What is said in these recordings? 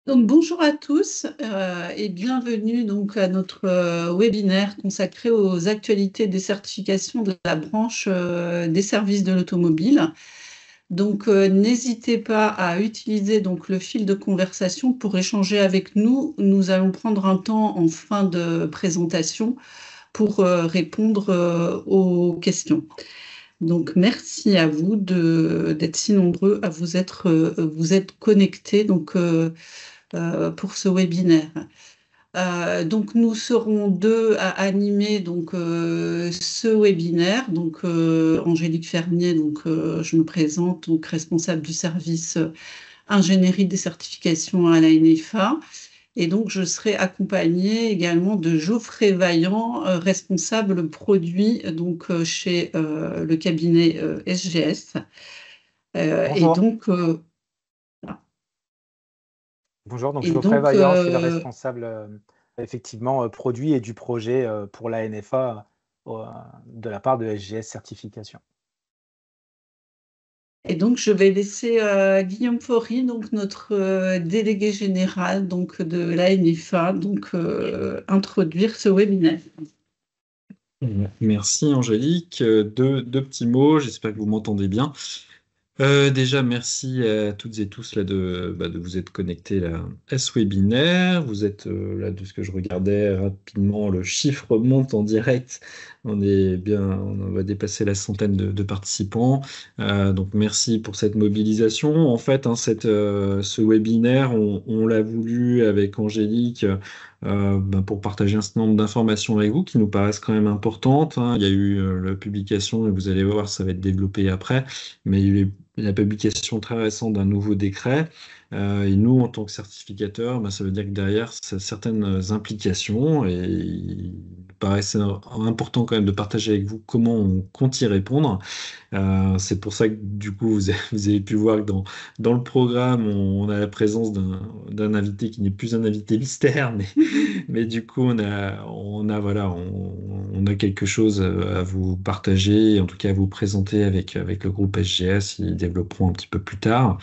Donc, bonjour à tous et bienvenue donc à notre webinaire consacré aux actualités des certifications de la branche des services de l'automobile. Donc, n'hésitez pas à utiliser donc le fil de conversation pour échanger avec nous. Nous allons prendre un temps en fin de présentation pour répondre aux questions. Donc, merci à vous d'être si nombreux à vous être connectés. Donc, pour ce webinaire. Donc, nous serons deux à animer donc, ce webinaire. Donc, Angélique Fernier, donc, je me présente, donc, responsable du service ingénierie des certifications à la NFA. Et donc, je serai accompagnée également de Geoffrey Vaillant, responsable produit donc, chez le cabinet SGS. Et Bonjour. donc, Bonjour, donc et Geoffrey donc Vaillant, je suis le responsable effectivement produit et du projet pour la NFA de la part de SGS Certification. Et donc, je vais laisser Guillaume Faury, donc notre délégué général donc, de l'ANFA, donc, introduire ce webinaire. Merci Angélique. Deux petits mots, j'espère que vous m'entendez bien. Déjà, merci à toutes et tous là, de vous être connectés là, à ce webinaire. Vous êtes là, de ce que je regardais rapidement, le chiffre monte en direct. On va dépasser la centaine de participants. Donc, merci pour cette mobilisation. En fait, hein, ce webinaire, on l'a voulu avec Angélique. Pour partager un certain nombre d'informations avec vous qui nous paraissent quand même importantes, hein. Il y a eu la publication, et vous allez voir, ça va être développé après, mais il y a eu la publication très récente d'un nouveau décret. Et nous, en tant que certificateurs, ça veut dire que derrière, ça a certaines implications et il me paraissait important quand même de partager avec vous comment on compte y répondre. C'est pour ça que du coup, vous avez pu voir que dans le programme, on a la présence d'un invité qui n'est plus un invité mystère, mais du coup, voilà, on a quelque chose à vous partager, en tout cas à vous présenter avec le groupe SGS. Ils développeront un petit peu plus tard.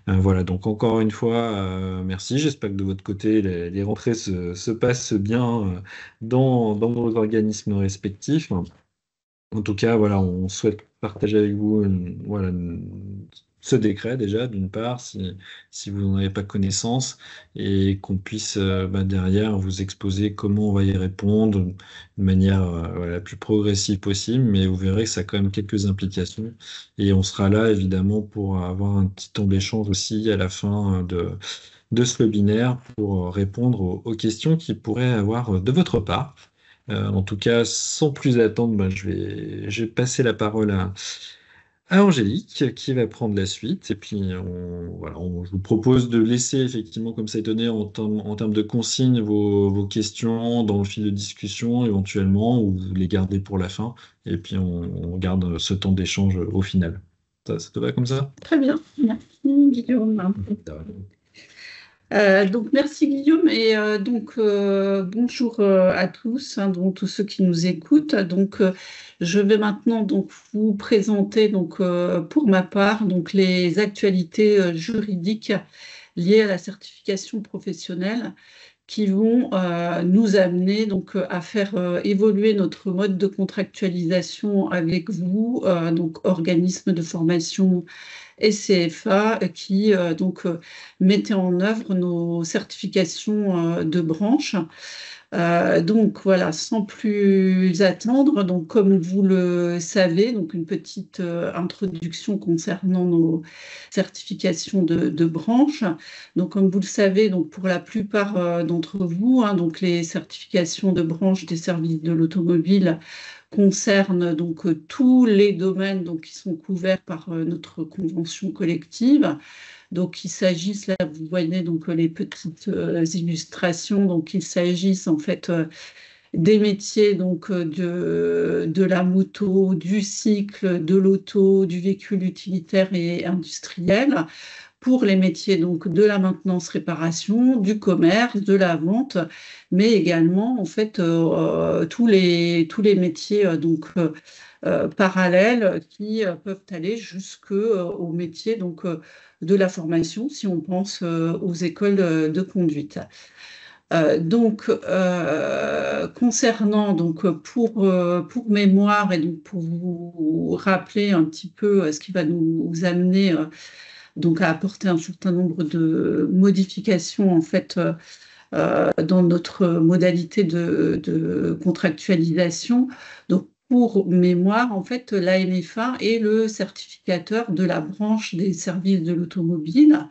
Voilà, donc encore une fois, merci. J'espère que de votre côté, les rentrées se passent bien dans vos organismes respectifs. En tout cas, voilà, on souhaite partager avec vous ce décret déjà, d'une part, si vous n'en avez pas connaissance, et qu'on puisse derrière vous exposer comment on va y répondre de manière voilà, la plus progressive possible, mais vous verrez que ça a quand même quelques implications, et on sera là évidemment pour avoir un petit temps d'échange aussi à la fin de ce webinaire pour répondre aux questions qui pourraient avoir de votre part. En tout cas, sans plus attendre, je vais passer la parole à Angélique qui va prendre la suite. Et puis, je vous propose de laisser effectivement, comme ça est donné en termes de consignes, vos questions dans le fil de discussion éventuellement, ou vous les gardez pour la fin. Et puis, on garde ce temps d'échange au final. Ça te va comme ça? Très bien, merci Guillaume. Donc, merci Guillaume et donc bonjour à tous, hein, donc tous ceux qui nous écoutent. Donc, je vais maintenant donc vous présenter donc pour ma part donc les actualités juridiques liées à la certification professionnelle qui vont nous amener donc à faire évoluer notre mode de contractualisation avec vous, donc organismes de formation et CFA qui donc mettait en œuvre nos certifications de branche. Donc voilà, sans plus attendre, donc comme vous le savez, donc une petite introduction concernant nos certifications de branche. Donc comme vous le savez, donc pour la plupart d'entre vous, hein, donc les certifications de branche des services de l'automobile concernent donc tous les domaines donc, qui sont couverts par notre convention collective. Donc, il s'agisse, là, vous voyez donc les petites illustrations, donc il s'agisse en fait des métiers donc de la moto, du cycle, de l'auto, du véhicule utilitaire et industriel, pour les métiers donc de la maintenance réparation, du commerce, de la vente, mais également en fait tous les métiers parallèles qui peuvent aller jusqu'aux métiers de la formation, si on pense aux écoles de conduite. Concernant pour mémoire et donc pour vous rappeler un petit peu ce qui va nous amener donc à apporter un certain nombre de modifications en fait dans notre modalité de contractualisation. Donc pour mémoire, en fait, l'ANFA est le certificateur de la branche des services de l'automobile.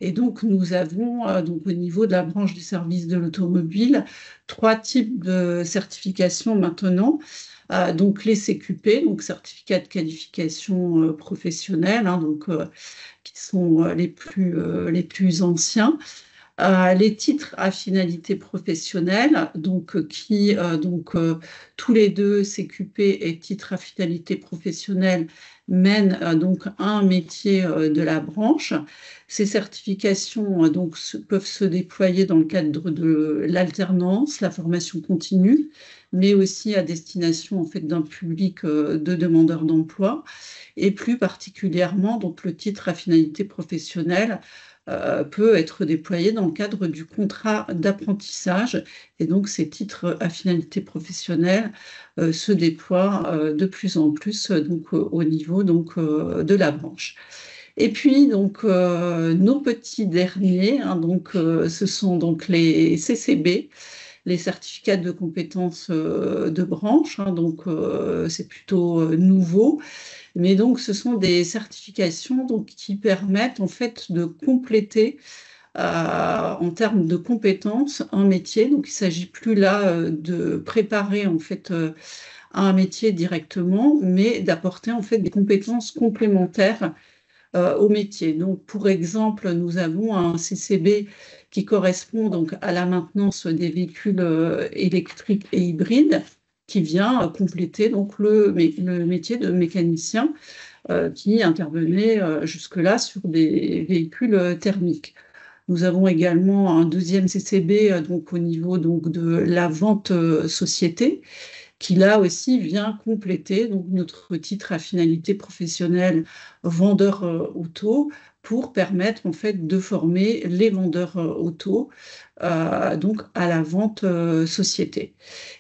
Et donc, nous avons, donc, au niveau de la branche des services de l'automobile, 3 types de certifications maintenant. Donc, les CQP, donc certificats de qualification professionnelle, hein, qui sont les plus anciens. Les titres à finalité professionnelle, tous les deux, CQP et titres à finalité professionnelle, mènent donc un métier de la branche. Ces certifications peuvent se déployer dans le cadre de l'alternance, la formation continue, mais aussi à destination en fait d'un public de demandeurs d'emploi, et plus particulièrement donc le titre à finalité professionnelle peut être déployé dans le cadre du contrat d'apprentissage. Et donc, ces titres à finalité professionnelle se déploient de plus en plus au niveau de la branche. Et puis, nos petits derniers, hein, ce sont donc les CCB, les certificats de compétences de branche, hein, c'est plutôt nouveau. Mais donc, ce sont des certifications qui permettent en fait de compléter en termes de compétences un métier. Donc, il ne s'agit plus là de préparer en fait un métier directement, mais d'apporter en fait des compétences complémentaires au métier. Donc, pour exemple, nous avons un CCB qui correspond donc à la maintenance des véhicules électriques et hybrides, qui vient compléter donc le métier de mécanicien qui intervenait jusque-là sur des véhicules thermiques. Nous avons également un deuxième CCB au niveau de la vente société, qui là aussi vient compléter notre titre à finalité professionnelle vendeur auto, pour permettre en fait de former les vendeurs auto à la vente société.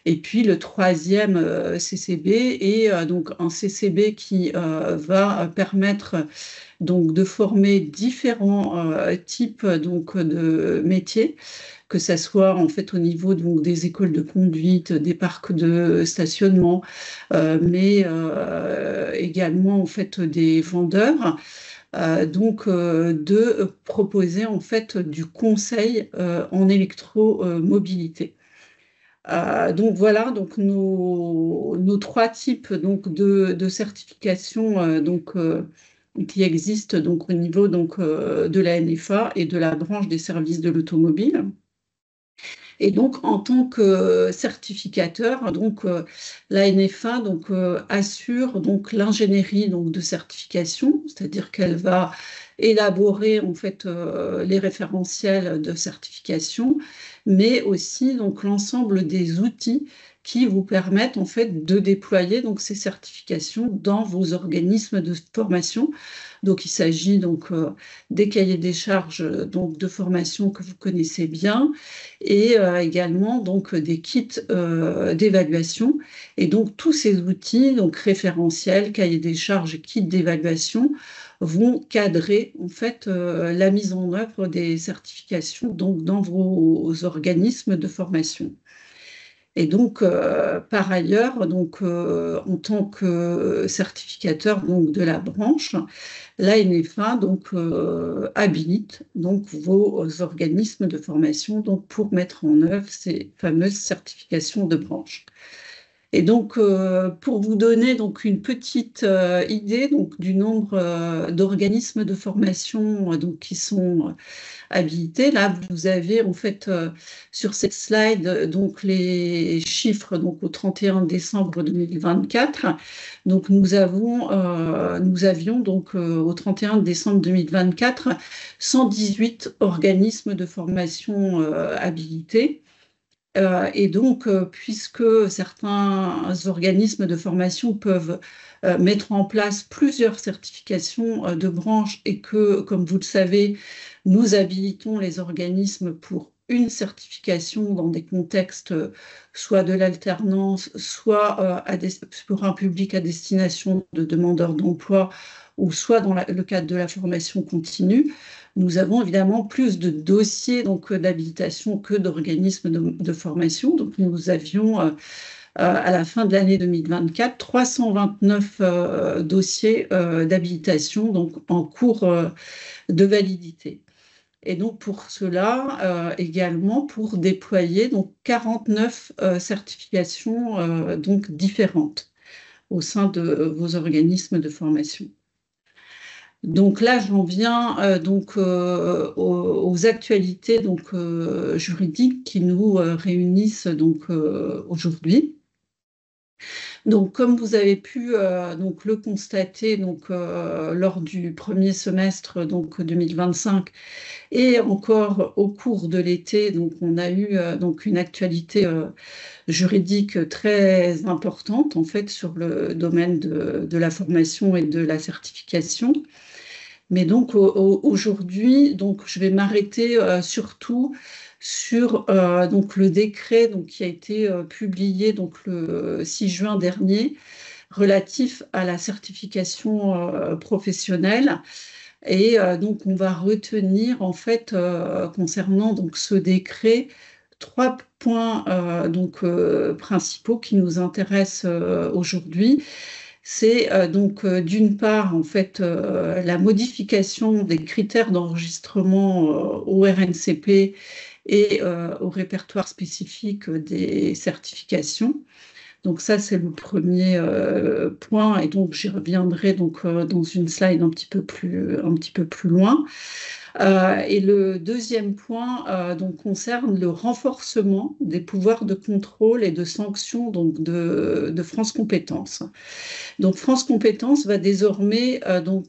Et puis le troisième CCB est un CCB qui va permettre de former différents types de métiers, que ça soit en fait au niveau des écoles de conduite, des parcs de stationnement, mais également en fait des vendeurs. De proposer en fait du conseil en électromobilité. Voilà nos 3 types de certifications qui existent au niveau de la NFA et de la branche des services de l'automobile. Et donc, en tant que certificateur, la NFA assure l'ingénierie de certification, c'est-à-dire qu'elle va élaborer en fait les référentiels de certification, mais aussi l'ensemble des outils qui vous permettent en fait de déployer ces certifications dans vos organismes de formation. Donc, il s'agit des cahiers des charges de formation que vous connaissez bien, et également des kits d'évaluation. Et donc, tous ces outils, référentiels, cahiers des charges et kits d'évaluation, vont cadrer en fait la mise en œuvre des certifications dans vos organismes de formation. Et donc, par ailleurs, en tant que certificateur de la branche, l'ANFA habilite vos organismes de formation pour mettre en œuvre ces fameuses certifications de branche. Et donc, pour vous donner donc une petite idée donc, du nombre d'organismes de formation donc, qui sont habilités, là, vous avez en fait sur cette slide donc, les chiffres donc, au 31 décembre 2024. Donc, nous avions donc, au 31 décembre 2024 118 organismes de formation habilités. Et donc, puisque certains organismes de formation peuvent mettre en place plusieurs certifications de branche et que, comme vous le savez, nous habilitons les organismes pour une certification dans des contextes soit de l'alternance, soit pour un public à destination de demandeurs d'emploi, ou soit dans le cadre de la formation continue, nous avons évidemment plus de dossiers d'habilitation que d'organismes de formation. Donc, nous avions à la fin de l'année 2024 329 dossiers d'habilitation donc en cours de validité. Et donc, pour cela, également, pour déployer donc 49 certifications donc différentes au sein de vos organismes de formation. Donc là, j'en viens aux actualités juridiques qui nous réunissent aujourd'hui. Donc, comme vous avez pu le constater lors du premier semestre 2025 et encore au cours de l'été, on a eu une actualité juridique très importante en fait sur le domaine de la formation et de la certification. Mais donc aujourd'hui, je vais m'arrêter surtout sur le décret qui a été publié le 6 juin dernier relatif à la certification professionnelle. Et donc on va retenir en fait concernant ce décret 3 points principaux qui nous intéressent aujourd'hui. C'est d'une part en fait la modification des critères d'enregistrement au RNCP et au répertoire spécifique des certifications. Donc ça, c'est le premier point, et donc j'y reviendrai dans une slide un petit peu plus loin. Et le deuxième point concerne le renforcement des pouvoirs de contrôle et de sanction de France Compétences. Donc France Compétences va désormais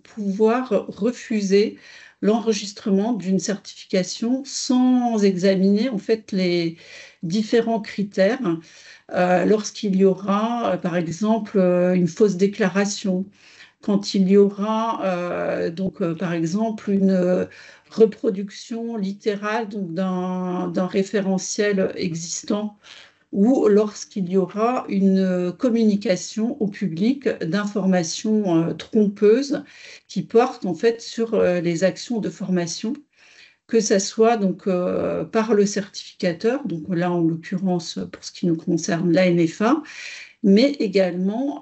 pouvoir refuser l'enregistrement d'une certification sans examiner en fait les différents critères lorsqu'il y aura par exemple une fausse déclaration, quand il y aura par exemple une reproduction littérale d'un référentiel existant, ou lorsqu'il y aura une communication au public d'informations trompeuses qui portent en fait sur les actions de formation, que ça soit par le certificateur, donc là en l'occurrence pour ce qui nous concerne l'ANFA, mais également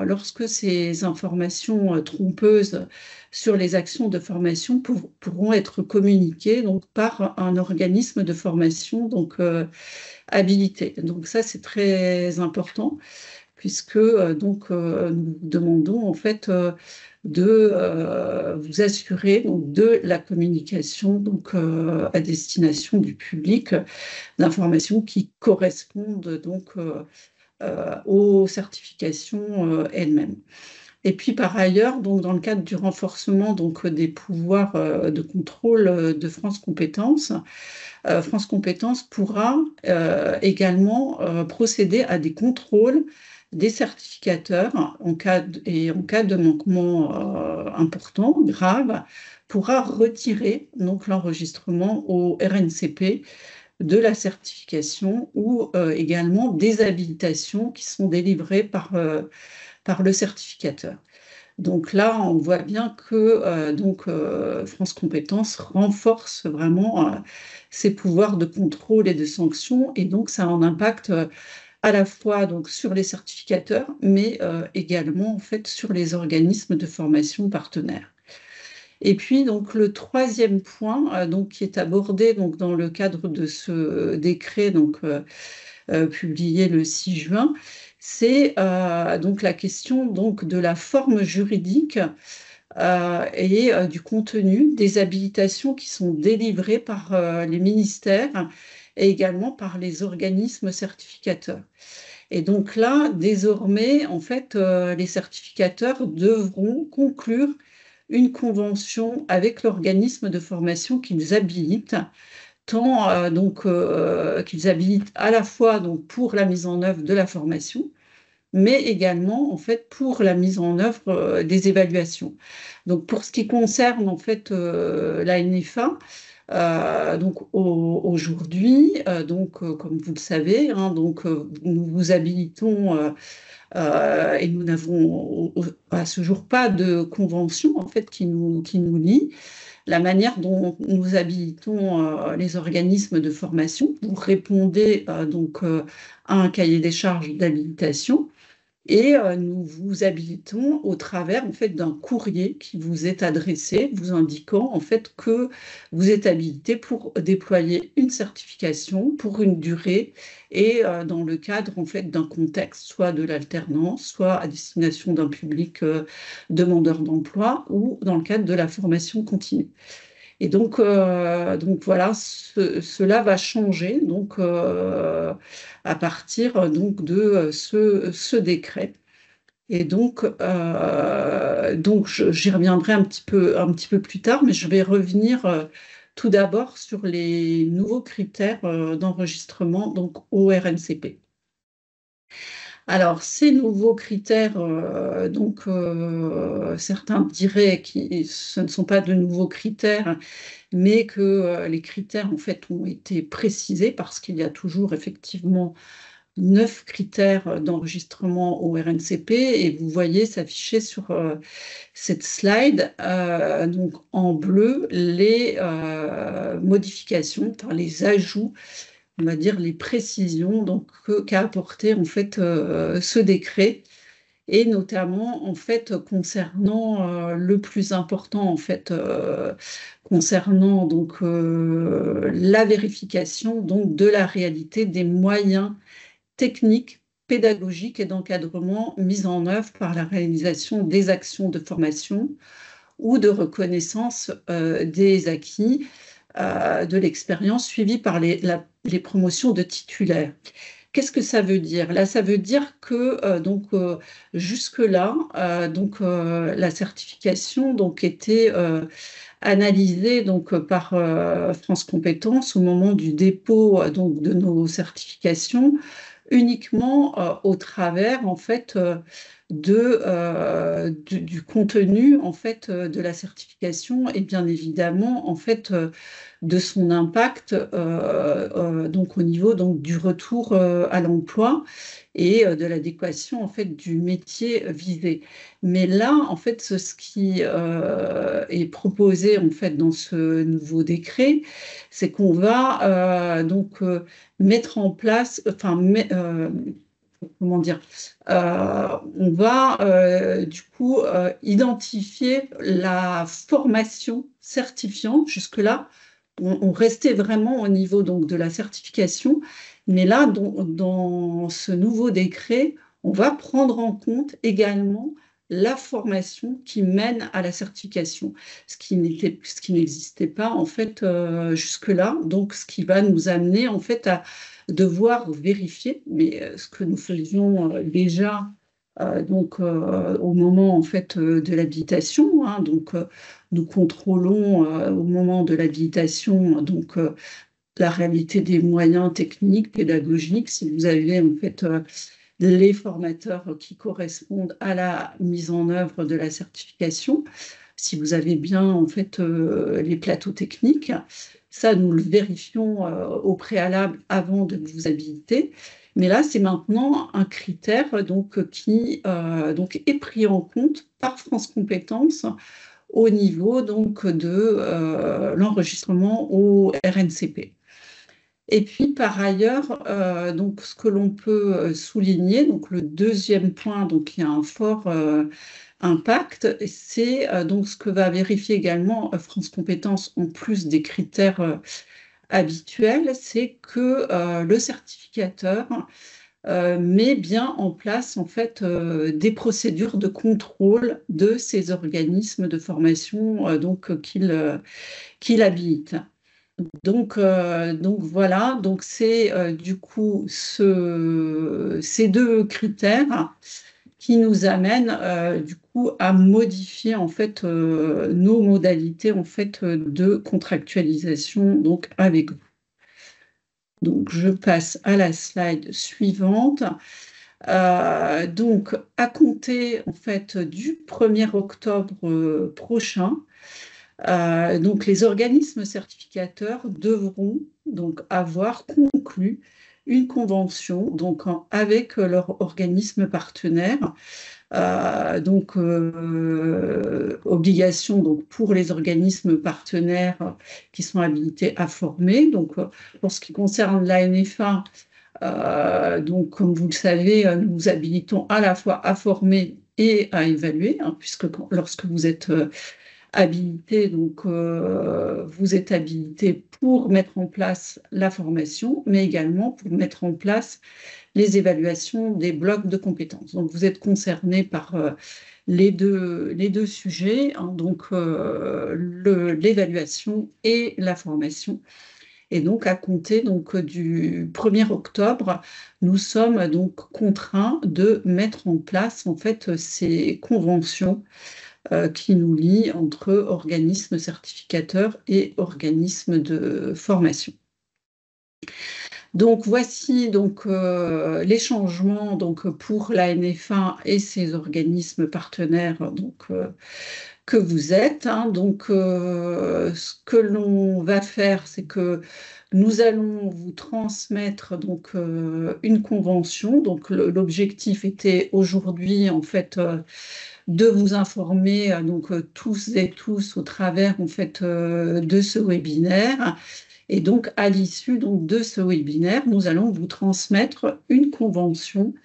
lorsque ces informations trompeuses sur les actions de formation pourront être communiquées par un organisme de formation habilité. Donc ça, c'est très important puisque nous demandons en fait de vous assurer de la communication à destination du public d'informations qui correspondent aux certifications elles-mêmes. Et puis par ailleurs, dans le cadre du renforcement des pouvoirs de contrôle de France Compétences, France Compétences pourra également procéder à des contrôles des certificateurs en cas de manquement important, grave, pourra retirer l'enregistrement au RNCP de la certification ou également des habilitations qui sont délivrées par le certificateur. Donc là, on voit bien que France Compétences renforce vraiment ses pouvoirs de contrôle et de sanction, et donc ça a un impact à la fois sur les certificateurs, mais également en fait sur les organismes de formation partenaires. Et puis le troisième point qui est abordé dans le cadre de ce décret publié le 6 juin, c'est donc la question donc de la forme juridique et du contenu des habilitations qui sont délivrées par les ministères et également par les organismes certificateurs. Et donc là, désormais, en fait, les certificateurs devront conclure une convention avec l'organisme de formation qu'ils habilitent, tant qu'ils habilitent à la fois donc, pour la mise en œuvre de la formation, mais également en fait pour la mise en œuvre des évaluations. Donc pour ce qui concerne en fait la NFA, donc aujourd'hui, comme vous le savez, hein, nous vous habilitons et nous n'avons à ce jour pas de convention en fait qui nous lie. La manière dont nous habilitons les organismes de formation, vous répondez à un cahier des charges d'habilitation. Et nous vous habilitons au travers en fait d'un courrier qui vous est adressé, vous indiquant en fait que vous êtes habilité pour déployer une certification pour une durée et dans le cadre en fait d'un contexte, soit de l'alternance, soit à destination d'un public demandeur d'emploi ou dans le cadre de la formation continue. Et donc voilà, cela va changer à partir de ce décret. Et j'y reviendrai un petit peu plus tard, mais je vais revenir tout d'abord sur les nouveaux critères d'enregistrement donc au RNCP. Alors, ces nouveaux critères, certains diraient que ce ne sont pas de nouveaux critères, mais que les critères, en fait, ont été précisés parce qu'il y a toujours effectivement 9 critères d'enregistrement au RNCP et vous voyez s'afficher sur cette slide, donc en bleu, les modifications, enfin, les ajouts, on va dire les précisions qu'a apporté en fait ce décret et notamment en fait concernant le plus important en fait concernant la vérification de la réalité des moyens techniques, pédagogiques et d'encadrement mis en œuvre par la réalisation des actions de formation ou de reconnaissance des acquis de l'expérience suivie par les promotions de titulaires. Qu'est-ce que ça veut dire? Là, ça veut dire que jusque-là, la certification était analysée par France Compétences au moment du dépôt de nos certifications uniquement au travers en fait du contenu en fait de la certification et bien évidemment en fait de son impact au niveau du retour à l'emploi et de l'adéquation en fait du métier visé. Mais là en fait ce qui est proposé en fait dans ce nouveau décret, c'est qu'on va mettre en place, comment dire, on va identifier la formation certifiante. Jusque-là, on restait vraiment au niveau de la certification, mais là, dans ce nouveau décret, on va prendre en compte également la formation qui mène à la certification, ce qui n'existait pas en fait jusque-là, donc ce qui va nous amener en fait à devoir vérifier, mais ce que nous faisions déjà au moment en fait de l'habilitation, hein, nous contrôlons au moment de l'habilitation la réalité des moyens techniques, pédagogiques, si vous avez en fait les formateurs qui correspondent à la mise en œuvre de la certification, si vous avez bien en fait les plateaux techniques. Ça, nous le vérifions au préalable avant de vous habiliter. Mais là, c'est maintenant un critère qui est pris en compte par France Compétences au niveau de l'enregistrement au RNCP. Et puis, par ailleurs, ce que l'on peut souligner, le deuxième point, qui a un fort impact, c'est ce que va vérifier également France Compétences en plus des critères habituels, c'est que le certificateur met bien en place en fait des procédures de contrôle de ces organismes de formation qu'il habilite. Donc voilà, donc c'est du coup ces deux critères qui nous amènent du coup à modifier en fait nos modalités en fait de contractualisation donc avec vous. Donc je passe à la slide suivante. Donc à compter en fait du 1er octobre prochain, donc les organismes certificateurs devront donc avoir conclu une convention donc avec leur organisme partenaire. Obligation donc pour les organismes partenaires qui sont habilités à former. Donc pour ce qui concerne la NFA, donc comme vous le savez, nous habilitons à la fois à former et à évaluer, puisque lorsque vous êtes habilité, donc vous êtes habilité pour mettre en place la formation, mais également pour mettre en place les évaluations des blocs de compétences. Donc vous êtes concerné par les deux sujets, donc l'évaluation et la formation. Et donc à compter donc, du 1er octobre, nous sommes donc contraints de mettre en place en fait ces conventions qui nous lie entre organismes certificateurs et organismes de formation. Donc voici donc, les changements donc, pour la NFA et ses organismes partenaires donc, que vous êtes. Donc ce que l'on va faire, c'est que nous allons vous transmettre donc, une convention. Donc l'objectif était aujourd'hui en fait de vous informer donc tous et tous au travers en fait de ce webinaire. Et donc à l'issue donc de ce webinaire, nous allons vous transmettre une convention.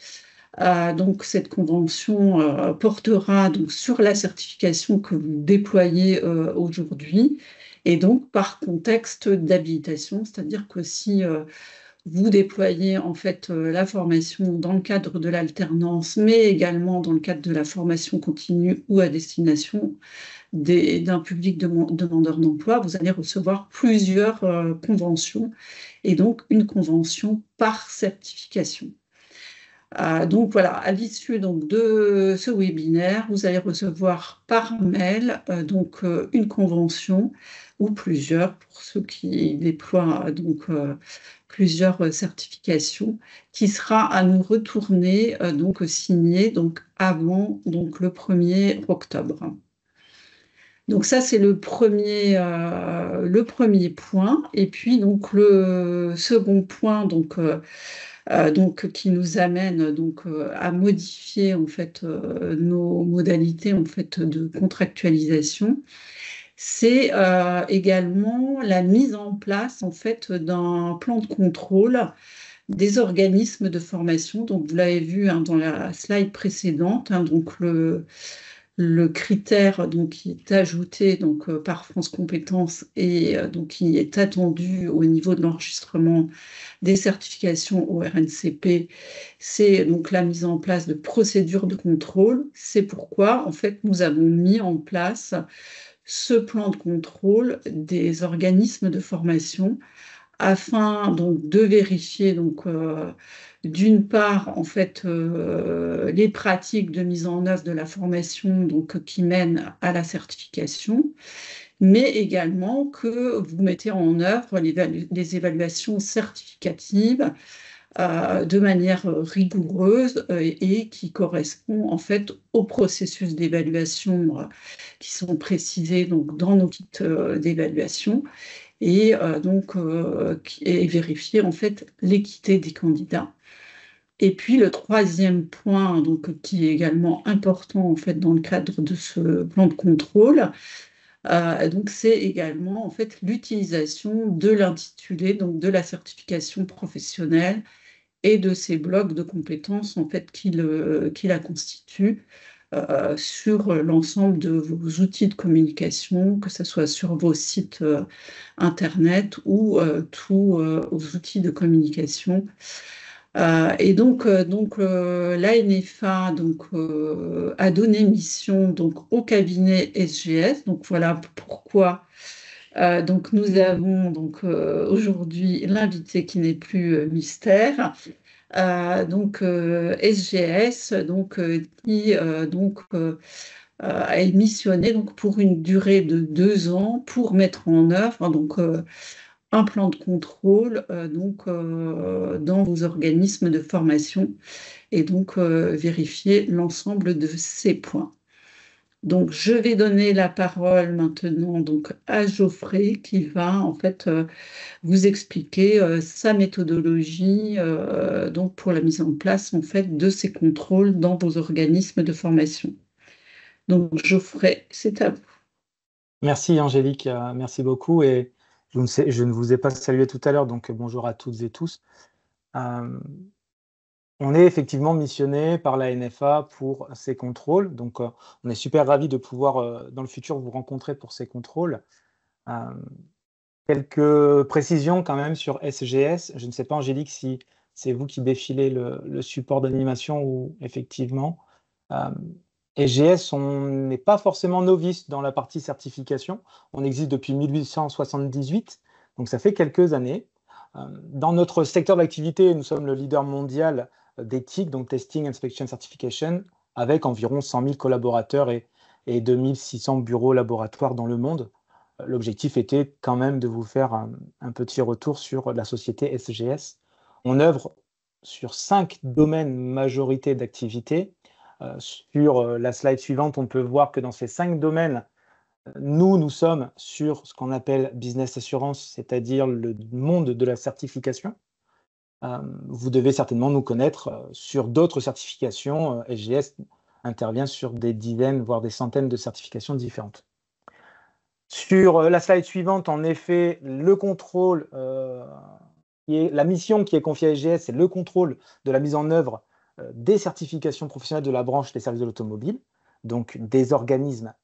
Donc cette convention portera donc sur la certification que vous déployez aujourd'hui, et donc par contexte d'habilitation, c'est-à-dire que si vous déployez en fait la formation dans le cadre de l'alternance, mais également dans le cadre de la formation continue ou à destination d'un public demandeur d'emploi, vous allez recevoir plusieurs conventions, et donc une convention par certification. Donc voilà, à l'issue donc, de ce webinaire, vous allez recevoir par mail donc, une convention ou plusieurs pour ceux qui déploient donc, plusieurs certifications, qui sera à nous retourner donc signée donc, avant donc, le 1er octobre. Donc ça, c'est le premier point. Et puis, donc, le second point donc, qui nous amène donc, à modifier en fait, nos modalités en fait, de contractualisation, c'est également la mise en place en fait, d'un plan de contrôle des organismes de formation. Donc, vous l'avez vu dans la slide précédente, donc le critère donc, qui est ajouté donc, par France Compétences et donc, qui est attendu au niveau de l'enregistrement des certifications au RNCP, c'est donc la mise en place de procédures de contrôle. C'est pourquoi en fait, nous avons mis en place ce plan de contrôle des organismes de formation afin donc, de vérifier donc, d'une part, en fait, les pratiques de mise en œuvre de la formation donc, qui mènent à la certification, mais également que vous mettez en œuvre les évaluations certificatives de manière rigoureuse et qui correspond en fait au processus d'évaluation qui sont précisés donc, dans nos kits d'évaluation, et donc et vérifier en fait l'équité des candidats. Et puis le troisième point, donc, qui est également important en fait, dans le cadre de ce plan de contrôle, donc, c'est également en fait, l'utilisation de l'intitulé donc, de la certification professionnelle et de ces blocs de compétences en fait, qui la constituent sur l'ensemble de vos outils de communication, que ce soit sur vos sites internet ou tous aux outils de communication L'ANFA a donné mission donc, au cabinet SGS. Donc voilà pourquoi nous avons aujourd'hui l'invité qui n'est plus mystère. SGS qui est missionné pour une durée de 2 ans pour mettre en œuvre un plan de contrôle dans vos organismes de formation et vérifier l'ensemble de ces points. Donc, je vais donner la parole maintenant à Geoffrey qui va en fait vous expliquer sa méthodologie pour la mise en place en fait de ces contrôles dans vos organismes de formation. Donc, Geoffrey, c'est à vous. Merci Angélique, merci beaucoup. Et je ne vous ai pas salué tout à l'heure, donc bonjour à toutes et tous. On est effectivement missionné par la NFA pour ces contrôles. Donc, on est super ravis de pouvoir, dans le futur, vous rencontrer pour ces contrôles. Quelques précisions quand même sur SGS. Je ne sais pas, Angélique, si c'est vous qui défilez le support d'animation ou effectivement. SGS, on n'est pas forcément novice dans la partie certification. On existe depuis 1878, donc ça fait quelques années. Dans notre secteur d'activité, nous sommes le leader mondial des TIC, donc Testing, Inspection, Certification, avec environ 100 000 collaborateurs et 2600 bureaux laboratoires dans le monde. L'objectif était quand même de vous faire un petit retour sur la société SGS. On œuvre sur 5 domaines majorité d'activité. Sur la slide suivante, on peut voir que dans ces 5 domaines, nous sommes sur ce qu'on appelle business assurance, c'est-à-dire le monde de la certification. Vous devez certainement nous connaître sur d'autres certifications. SGS intervient sur des dizaines, voire des centaines de certifications différentes. Sur la slide suivante, en effet, le contrôle, la mission qui est confiée à SGS, c'est le contrôle de la mise en œuvre des certifications professionnelles de la branche des services de l'automobile, donc des organismes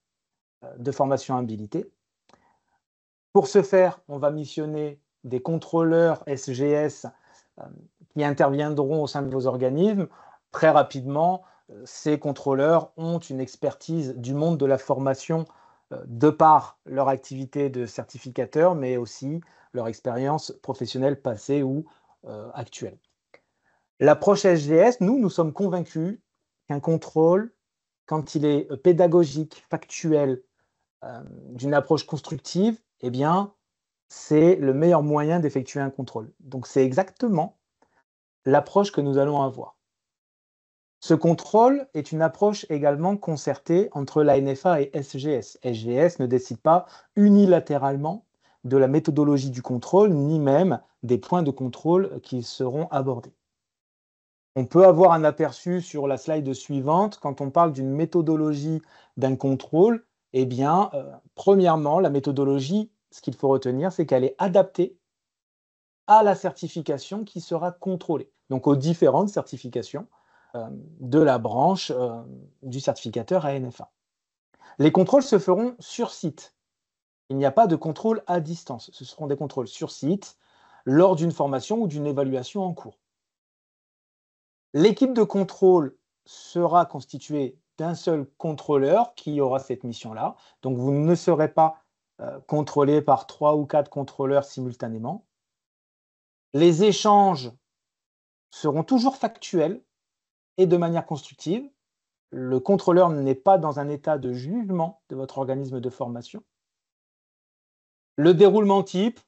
de formation habilités. Pour ce faire, on va missionner des contrôleurs SGS qui interviendront au sein de vos organismes. Très rapidement, ces contrôleurs ont une expertise du monde de la formation de par leur activité de certificateur, mais aussi leur expérience professionnelle passée ou actuelle. L'approche SGS, nous sommes convaincus qu'un contrôle, quand il est pédagogique, factuel, d'une approche constructive, eh bien, c'est le meilleur moyen d'effectuer un contrôle. Donc, c'est exactement l'approche que nous allons avoir. Ce contrôle est une approche également concertée entre la NFA et SGS. SGS ne décide pas unilatéralement de la méthodologie du contrôle, ni même des points de contrôle qui seront abordés. On peut avoir un aperçu sur la slide suivante. Quand on parle d'une méthodologie d'un contrôle, eh bien, premièrement, la méthodologie, ce qu'il faut retenir, c'est qu'elle est adaptée à la certification qui sera contrôlée, donc aux différentes certifications de la branche du certificateur ANFA. Les contrôles se feront sur site. Il n'y a pas de contrôle à distance. Ce seront des contrôles sur site lors d'une formation ou d'une évaluation en cours. L'équipe de contrôle sera constituée d'un seul contrôleur qui aura cette mission-là. Donc, vous ne serez pas contrôlé par 3 ou 4 contrôleurs simultanément. Les échanges seront toujours factuels et de manière constructive. Le contrôleur n'est pas dans un état de jugement de votre organisme de formation. Le déroulement type,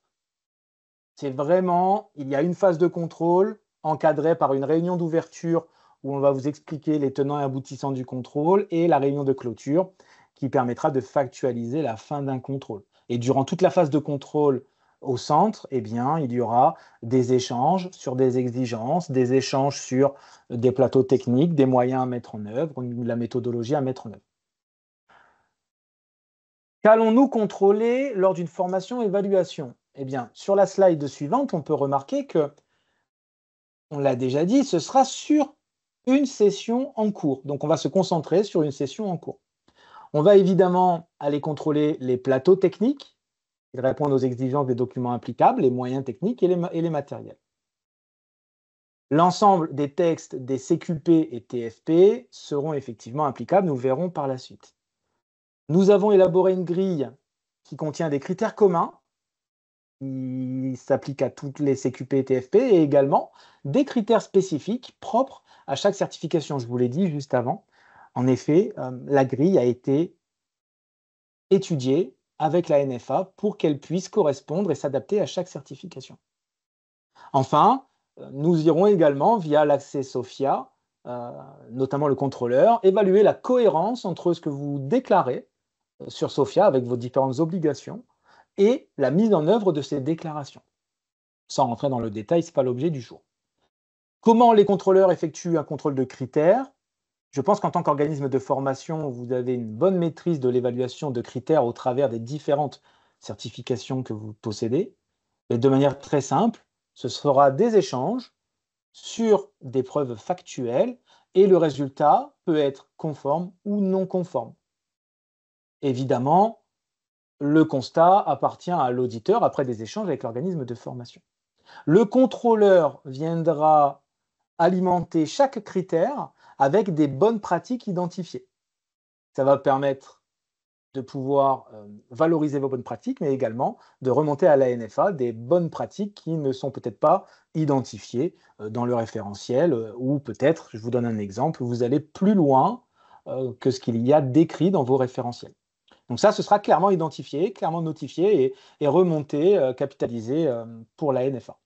c'est vraiment, il y a une phase de contrôle encadrée par une réunion d'ouverture où on va vous expliquer les tenants et aboutissants du contrôle et la réunion de clôture qui permettra de factualiser la fin d'un contrôle. Et durant toute la phase de contrôle au centre, eh bien, il y aura des échanges sur des exigences, des échanges sur des plateaux techniques, des moyens à mettre en œuvre, la méthodologie à mettre en œuvre. Qu'allons-nous contrôler lors d'une formation-évaluation ? Eh bien, sur la slide suivante, on peut remarquer que, on l'a déjà dit, ce sera sur une session en cours. Donc, on va se concentrer sur une session en cours. On va évidemment aller contrôler les plateaux techniques, qui répondent aux exigences des documents applicables, les moyens techniques et les matériels. L'ensemble des textes des CQP et TFP seront effectivement applicables, nous le verrons par la suite. Nous avons élaboré une grille qui contient des critères communs, qui s'appliquent à toutes les CQP et TFP, et également des critères spécifiques propres à chaque certification. Je vous l'ai dit juste avant. En effet, la grille a été étudiée avec la NFA pour qu'elle puisse correspondre et s'adapter à chaque certification. Enfin, nous irons également, via l'accès SOFIA, notamment le contrôleur, évaluer la cohérence entre ce que vous déclarez sur SOFIA avec vos différentes obligations et la mise en œuvre de ces déclarations. Sans rentrer dans le détail, ce n'est pas l'objet du jour. Comment les contrôleurs effectuent un contrôle de critères? Je pense qu'en tant qu'organisme de formation, vous avez une bonne maîtrise de l'évaluation de critères au travers des différentes certifications que vous possédez. Et de manière très simple, ce sera des échanges sur des preuves factuelles et le résultat peut être conforme ou non conforme. Évidemment, le constat appartient à l'auditeur après des échanges avec l'organisme de formation. Le contrôleur viendra alimenter chaque critère avec des bonnes pratiques identifiées. Ça va permettre de pouvoir valoriser vos bonnes pratiques, mais également de remonter à la NFA des bonnes pratiques qui ne sont peut-être pas identifiées dans le référentiel, ou peut-être, je vous donne un exemple, vous allez plus loin que ce qu'il y a décrit dans vos référentiels. Donc ça, ce sera clairement identifié, clairement notifié et remonté, capitalisé pour la NFA.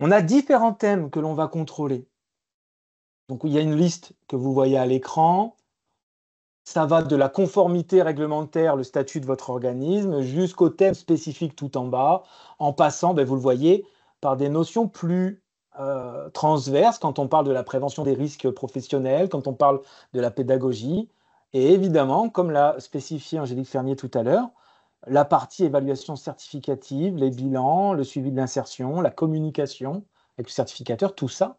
On a différents thèmes que l'on va contrôler. Donc il y a une liste que vous voyez à l'écran. Ça va de la conformité réglementaire, le statut de votre organisme, jusqu'au thème spécifique tout en bas, en passant, vous le voyez, par des notions plus transverses quand on parle de la prévention des risques professionnels, quand on parle de la pédagogie. Et évidemment, comme l'a spécifié Angélique Fernier tout à l'heure, la partie évaluation certificative, les bilans, le suivi de l'insertion, la communication avec le certificateur, tout ça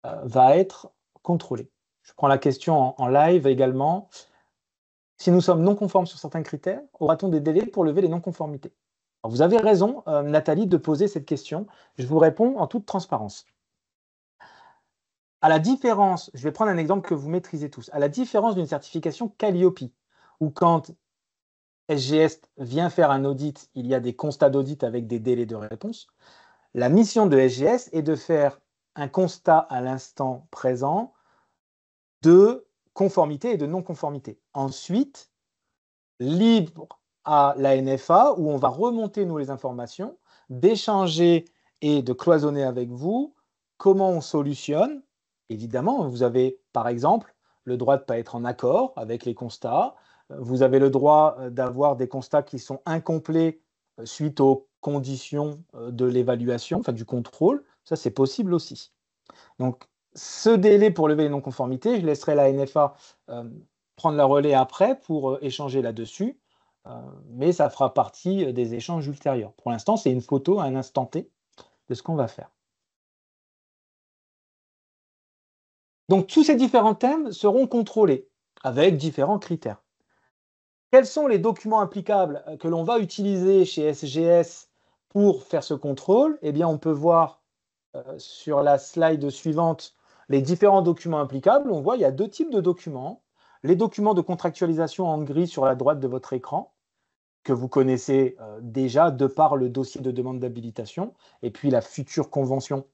va être contrôlé. Je prends la question en live également. Si nous sommes non conformes sur certains critères, aura-t-on des délais pour lever les non-conformités? Vous avez raison, Nathalie, de poser cette question. Je vous réponds en toute transparence. À la différence, je vais prendre un exemple que vous maîtrisez tous, à la différence d'une certification Calliope, où quand SGS vient faire un audit, il y a des constats d'audit avec des délais de réponse, la mission de SGS est de faire un constat à l'instant présent de conformité et de non-conformité. Ensuite, libre à la NFA, où on va remonter nous les informations, d'échanger et de cloisonner avec vous comment on solutionne. Évidemment, vous avez par exemple le droit de ne pas être en accord avec les constats, vous avez le droit d'avoir des constats qui sont incomplets suite aux conditions de l'évaluation, enfin du contrôle, ça c'est possible aussi. Donc ce délai pour lever les non-conformités, je laisserai la NFA prendre la relais après pour échanger là-dessus, mais ça fera partie des échanges ultérieurs. Pour l'instant, c'est une photo à un instant T de ce qu'on va faire. Donc tous ces différents thèmes seront contrôlés avec différents critères. Quels sont les documents applicables que l'on va utiliser chez SGS pour faire ce contrôle? Eh bien, on peut voir sur la slide suivante les différents documents applicables. On voit qu'il y a deux types de documents. Les documents de contractualisation en gris sur la droite de votre écran, que vous connaissez déjà de par le dossier de demande d'habilitation, et puis la future convention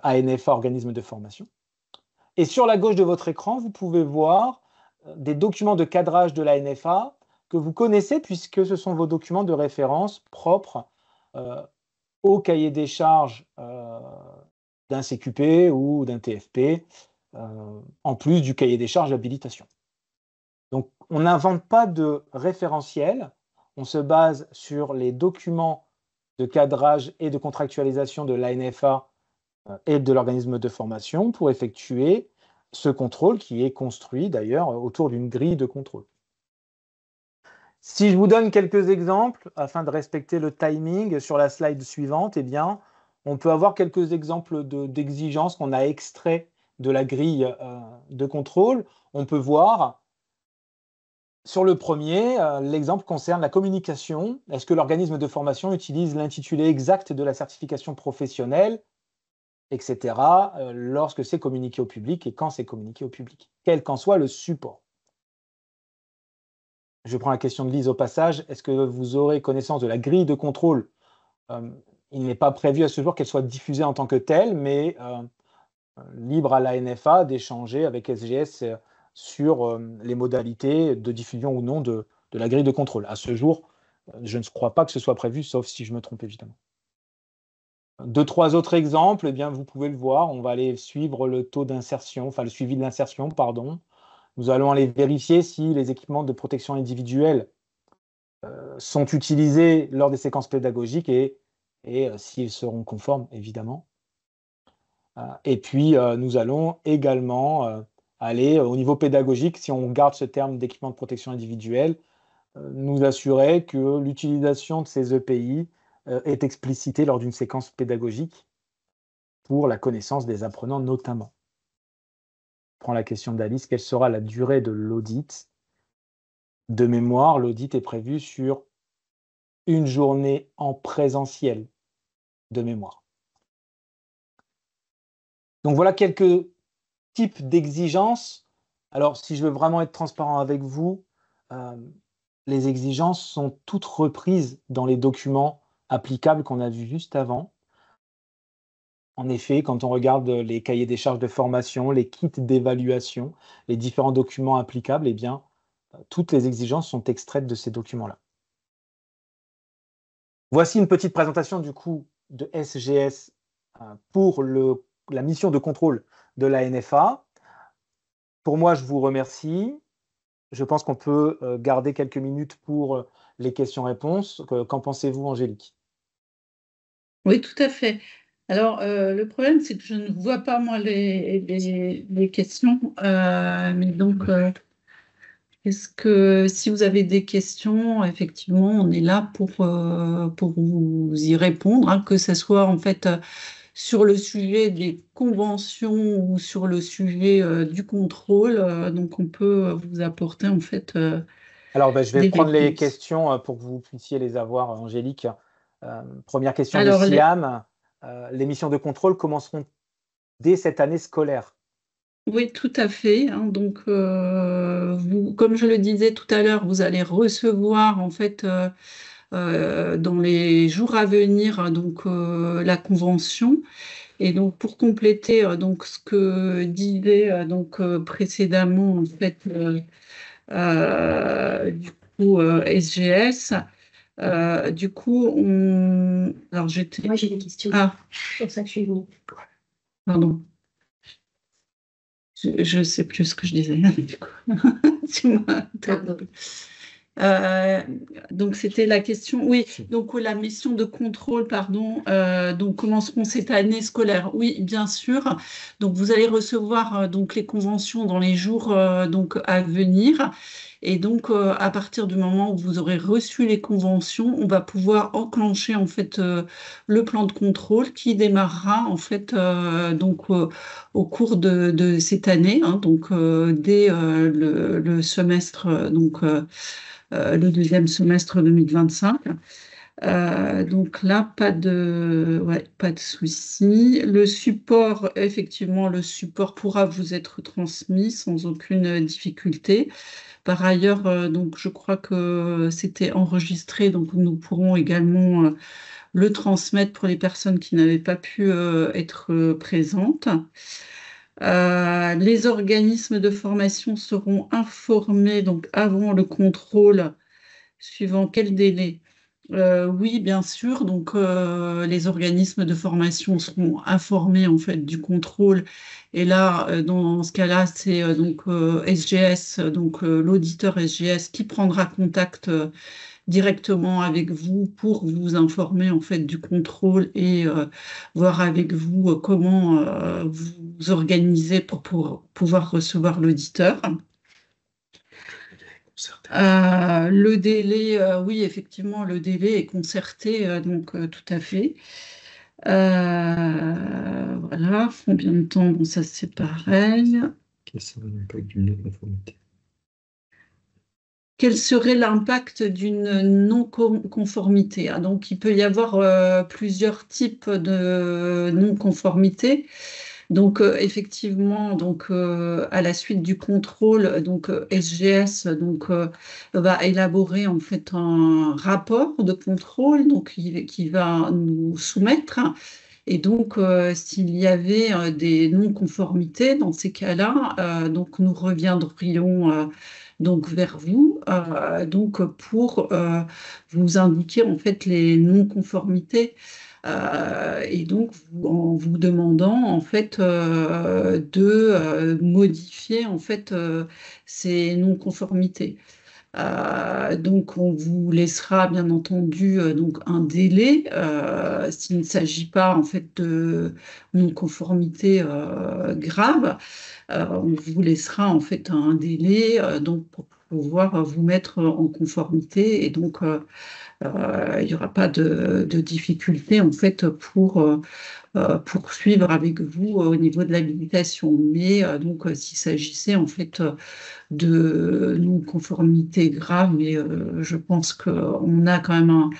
ANFA, organisme de formation. Et sur la gauche de votre écran, vous pouvez voir des documents de cadrage de la NFA que vous connaissez puisque ce sont vos documents de référence propres au cahier des charges d'un CQP ou d'un TFP, en plus du cahier des charges d'habilitation. Donc, on n'invente pas de référentiel, on se base sur les documents de cadrage et de contractualisation de l'ANFA et de l'organisme de formation pour effectuer ce contrôle qui est construit d'ailleurs autour d'une grille de contrôle. Si je vous donne quelques exemples, afin de respecter le timing sur la slide suivante, eh bien, on peut avoir quelques exemples d'exigences qu'on a extraits de la grille de contrôle. On peut voir, sur le premier, l'exemple concerne la communication. Est-ce que l'organisme de formation utilise l'intitulé exact de la certification professionnelle? etc., lorsque c'est communiqué au public et quand c'est communiqué au public, quel qu'en soit le support. Je prends la question de Lise au passage. Est-ce que vous aurez connaissance de la grille de contrôle? Il n'est pas prévu à ce jour qu'elle soit diffusée en tant que telle, mais libre à la NFA d'échanger avec SGS sur les modalités de diffusion ou non de la grille de contrôle. À ce jour, je ne crois pas que ce soit prévu, sauf si je me trompe évidemment. Deux, trois autres exemples, eh bien, vous pouvez le voir. On va aller suivre le taux d'insertion, enfin le suivi de l'insertion, pardon. Nous allons aller vérifier si les équipements de protection individuelle sont utilisés lors des séquences pédagogiques et s'ils seront conformes, évidemment. Et puis, nous allons également aller au niveau pédagogique, si on garde ce terme d'équipement de protection individuelle, nous assurer que l'utilisation de ces EPI est explicitée lors d'une séquence pédagogique pour la connaissance des apprenants notamment. Je prends la question d'Alice, quelle sera la durée de l'audit? De mémoire, l'audit est prévu sur une journée en présentiel, de mémoire. Donc voilà quelques types d'exigences. Alors, si je veux vraiment être transparent avec vous, les exigences sont toutes reprises dans les documents applicables qu'on a vus juste avant. En effet, quand on regarde les cahiers des charges de formation, les kits d'évaluation, les différents documents applicables, eh bien, toutes les exigences sont extraites de ces documents-là. Voici une petite présentation du coup de SGS pour la mission de contrôle de la NFA. Pour moi, je vous remercie. Je pense qu'on peut garder quelques minutes pour les questions-réponses. Qu'en pensez-vous, Angélique? Oui, tout à fait. Alors, le problème, c'est que je ne vois pas, moi, les questions. Mais donc, est-ce que si vous avez des questions, effectivement, on est là pour vous y répondre, hein, que ce soit en fait sur le sujet des conventions ou sur le sujet du contrôle. Donc, on peut vous apporter en fait Alors, je vais des prendre les réponses. questions pour que vous puissiez les avoir, Angélique. Première question de Alors, Siam. Les missions de contrôle commenceront dès cette année scolaire. oui, tout à fait, hein. Donc, vous, comme je le disais tout à l'heure, vous allez recevoir en fait dans les jours à venir donc la convention. Et donc, pour compléter donc ce que disait donc précédemment en fait du coup SGS. Du coup, alors j'étais. Moi, j'ai des questions. Ah, C'est pour ça que je suis venue. pardon. Je sais plus ce que je disais. Du coup. Tu m'as interrompu. Donc c'était la question, oui, donc la mission de contrôle, pardon, donc commenceront cette année scolaire, oui, bien sûr. Donc vous allez recevoir donc les conventions dans les jours donc à venir. Et donc à partir du moment où vous aurez reçu les conventions, on va pouvoir enclencher en fait le plan de contrôle qui démarrera en fait donc au cours de cette année, hein, donc dès le semestre donc le deuxième semestre 2025. Donc là, pas de souci. Le support, effectivement, le support pourra vous être transmis sans aucune difficulté. Par ailleurs, donc je crois que c'était enregistré, donc nous pourrons également le transmettre pour les personnes qui n'avaient pas pu être présentes. Les organismes de formation seront informés donc avant le contrôle. Suivant quel délai? Oui, bien sûr. Donc, les organismes de formation seront informés en fait du contrôle. Et là, dans ce cas-là, c'est donc SGS, donc l'auditeur SGS, qui prendra contact directement avec vous pour vous informer en fait du contrôle et voir avec vous comment vous organisez pour pouvoir recevoir l'auditeur. Le délai, oui, effectivement, le délai est concerté, donc tout à fait. Voilà, combien de temps? Bon, ça c'est pareil. Question d'impact d'une non-conformité. quel serait l'impact d'une non-conformité? Donc, il peut y avoir plusieurs types de non-conformité. Donc, effectivement, à la suite du contrôle, SGS va élaborer en fait un rapport de contrôle qui va nous soumettre. Et donc, s'il y avait des non-conformités, dans ces cas-là, nous reviendrions vers vous pour vous indiquer en fait les non-conformités. Et donc, en vous demandant en fait de modifier en fait ces non-conformités. Donc, on vous laissera bien entendu un délai s'il ne s'agit pas en fait de non-conformité grave. On vous laissera en fait un délai pour pouvoir vous mettre en conformité et donc il n'y aura pas de difficulté en fait pour poursuivre avec vous au niveau de l'habilitation. Mais s'il s'agissait en fait de non-conformité grave, mais je pense qu'on a quand même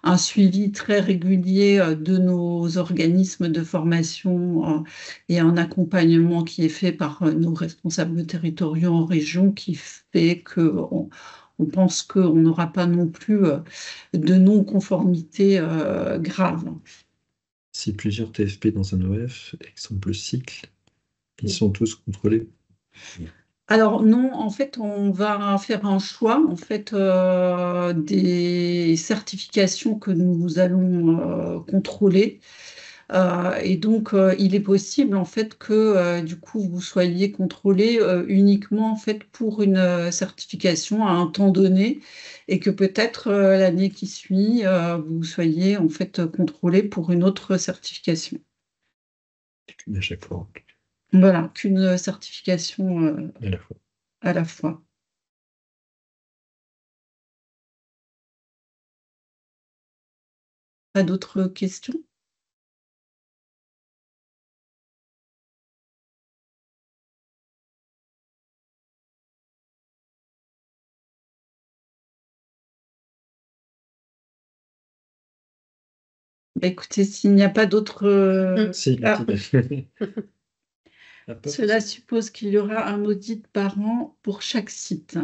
un suivi très régulier de nos organismes de formation et un accompagnement qui est fait par nos responsables territoriaux en région qui fait on pense qu'on n'aura pas non plus de non-conformité grave. Si plusieurs TFP dans un OF, exemple cycle, ils sont tous contrôlés. Alors non, en fait, on va faire un choix en fait des certifications que nous allons contrôler. Et donc, il est possible en fait que du coup vous soyez contrôlé uniquement en fait pour une certification à un temps donné, et que peut-être l'année qui suit vous soyez en fait contrôlé pour une autre certification. À chaque fois. Voilà, qu'une certification À la fois. à la fois. Pas d'autres questions? Écoutez, s'il n'y a pas d'autres... Si, Cela suppose qu'il y aura un audit par an pour chaque site.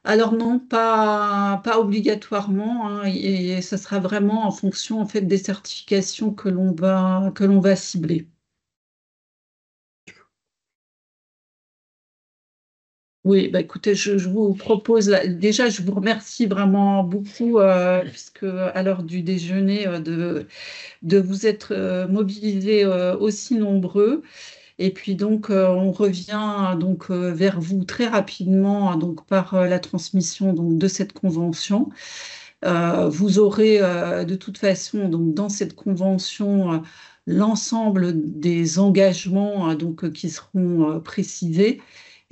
Alors non, pas obligatoirement, hein, et ça sera vraiment en fonction en fait des certifications que l'on va cibler. Oui, bah écoutez, je vous propose, déjà, je vous remercie vraiment beaucoup, puisque à l'heure du déjeuner, de vous être mobilisés aussi nombreux. Et puis on revient vers vous très rapidement par la transmission de cette convention. Vous aurez de toute façon dans cette convention l'ensemble des engagements qui seront précisés.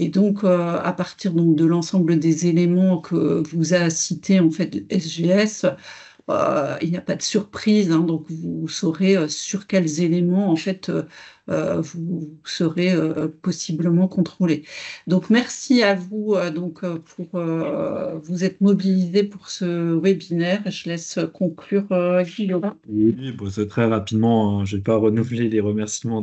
Et à partir de l'ensemble des éléments que vous a cités en fait SGS, il n'y a pas de surprise, hein, donc vous saurez sur quels éléments en fait vous serez possiblement contrôlé. Donc merci à vous pour vous être mobilisés pour ce webinaire. Je laisse conclure Guillaume. Oui, bon, c'est très rapidement, hein, je ne vais pas renouveler les remerciements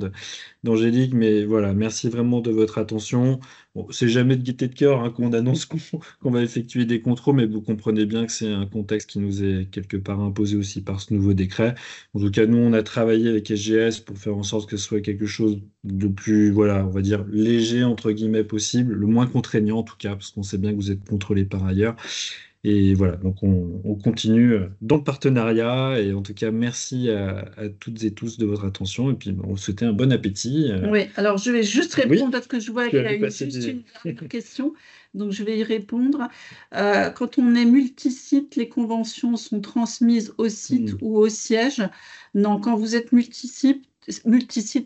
d'Angélique, mais voilà, merci vraiment de votre attention. Bon, c'est jamais de gaieté de cœur hein, qu'on annonce qu'on va effectuer des contrôles, mais vous comprenez bien que c'est un contexte qui nous est quelque part imposé aussi par ce nouveau décret. En tout cas, nous, on a travaillé avec SGS pour faire en sorte que ce soit quelque chose de plus, voilà, on va dire léger, entre guillemets, possible, le moins contraignant en tout cas, parce qu'on sait bien que vous êtes contrôlé par ailleurs. Et voilà, donc on continue dans le partenariat. Et en tout cas, merci à toutes et tous de votre attention. Et puis, on vous souhaite un bon appétit. Oui, alors je vais juste répondre Oui, parce que je vois tu qu'il y as a vu passer juste des- une dernière question. Donc, je vais y répondre. Quand on est multisite, les conventions sont transmises au site ou au siège. Non, quand vous êtes multisite,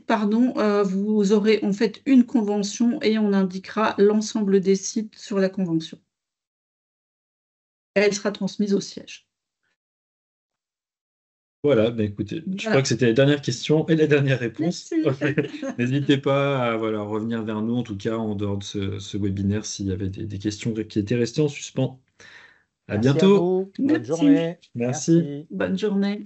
pardon, vous aurez en fait une convention et on indiquera l'ensemble des sites sur la convention. Elle sera transmise au siège. Voilà, ben écoutez, je Voilà. crois que c'était la dernière question et la dernière réponse. Merci. N'hésitez pas à voilà, revenir vers nous, en tout cas, en dehors de ce webinaire, s'il y avait des questions qui étaient restées en suspens. À Merci à bientôt. vous. Bonne Merci. journée. Merci. Merci. Bonne journée.